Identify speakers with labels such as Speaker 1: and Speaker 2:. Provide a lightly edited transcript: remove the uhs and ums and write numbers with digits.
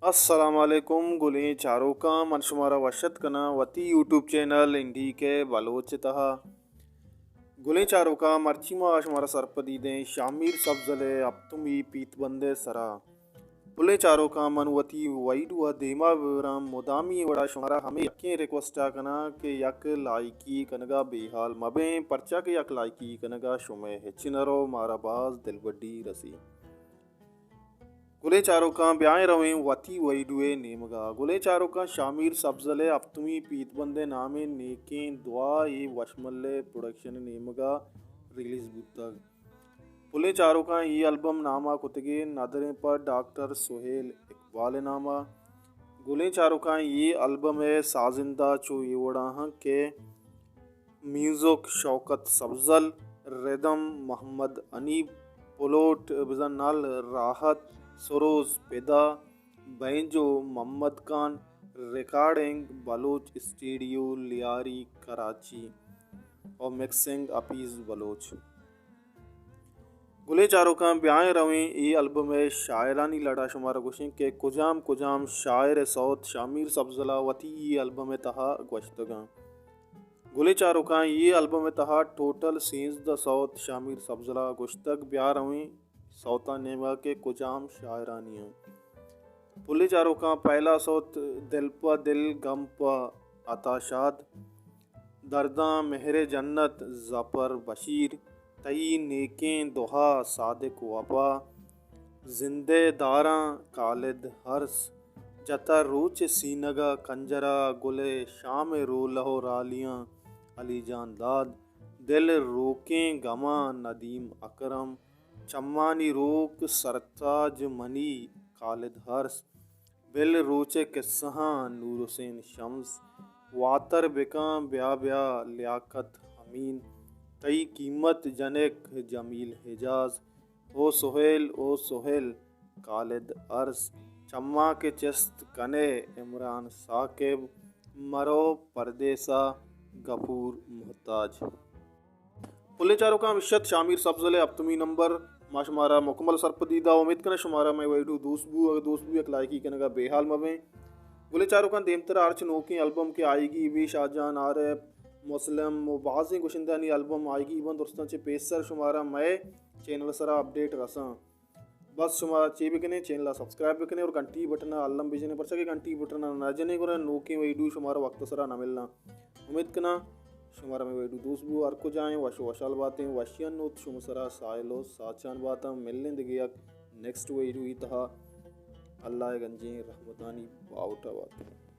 Speaker 1: अस्सलामुअलैकुम गुलें चारों का मनशुमारा वशत कना वती यूट्यूब चैनल इंडी के बलोच तहा गुलें चारों का मर्चिमा शुमारा सरपदी दें शामिर सब्जले अब तुम ही पीत बंदे सरा गुलें चारों का मनवती वाइड व देमा विवरम मुदामी वड़ा शुमारा हमें यकें रिक्वेस्टा कना के यक लाइकी कनगा बेहाल मबे परचा के यक लाइकी कनगा शुमे हेचिनरो मारा बाज दिलबड्डी रसी गुले चारों का ब्याह रवें वती वहीडुए नेमगा गुले चारों का शामिर सब्जले अफ्तुमी पीतबंदे नामे नेकें दुआ ये वशमल्ले प्रोडक्शन नेमगा रिलीज बुतक गुले चारों का ये एल्बम नामा कुतगे नदरें पर डॉक्टर सुहेल इकबाल नामा गुले चारों का ये एल्बम है साजिंदा चो येवड़ा के म्यूज़िक शौकत सब्जल रिदम मोहम्मद अनीब पुलोट बिजनल राहत सरोज पैदा banjo Mohammad Khan recording Baloch studio Lyari Karachi और मिक्सिंग अपीज़ बलोच गुले चारों का ब्याह रवें ये एल्बम है शायरानी लड़ा शुमार गुशिंग के कुजाम कुजाम शायर सौत शामिर सब्जला वती ये एल्बम है तहा गश्तगा गुले चारों का ये एल्बम है तहा टोटल सीन्स द सौत शामिर सब्जला गुश्तक ब्याह रवें सौता नेमा के कुजाम शायरानियाँ पुले चारों का पहला सौत दिल प दिल गम प अताशाद दर्दा मेहरे जन्नत ज़फ़र बशीर तई नेकें दोहा सादिक वफा जिंदे दारा खालिद हर्स जतर रूच सीनगा कंजरा गुले शाम रो लहो रालियाँ अली जान दाद दिल रोकें गमा नदीम अकरम चम्मानी रोक सरताज मनी खालिद हर्स बिल रोचे किस्सा नूर हुसैन शम्स वातर बिका ब्या ब्या लियाकत अमीन तई कीमत जनेक जमील हिजाज ओ सोहेल खालिद अर्स चम्मा के चस्त कने इमरान साकिब मरो परदेसा गफूर मोहताज पुले चारों का मिशत शामिर सब्जले अब्तमी नंबर माशुमारा मुकम्मल सरपदीदा उम्मीद करें शुमारा में वैडू दोस्तबू एक लाइकी कनगा बेहाल मवें गुले चारों का देमतर आर्च नोकी एल्बम के आएगी भी शाहजहान आरफ मुस्लिम बाज़ी गुशिंदानी एल्बम आएगी इवन दोस्तों से पेसर शुमारा मैं चैनल सरा अपडेट रसा बस शुमारा चे बिकने चैनल सब्सक्राइब बिकने और घंटी बटन अल्लम बिजने पर सके घंटी बटन न जने को नोकी वैडू शुमारा वक्त सरा न मिलना उम्मीद करना शुमारा में वेडू दूसबू अर्को जाएं वशो वशाल बातें वशियन उत शुमसरा साइलो साचान बाता मिलने दिगे नेक्स्ट वेडू ही तहा अल्लाह गंजे रहमतानी बाउटा बातें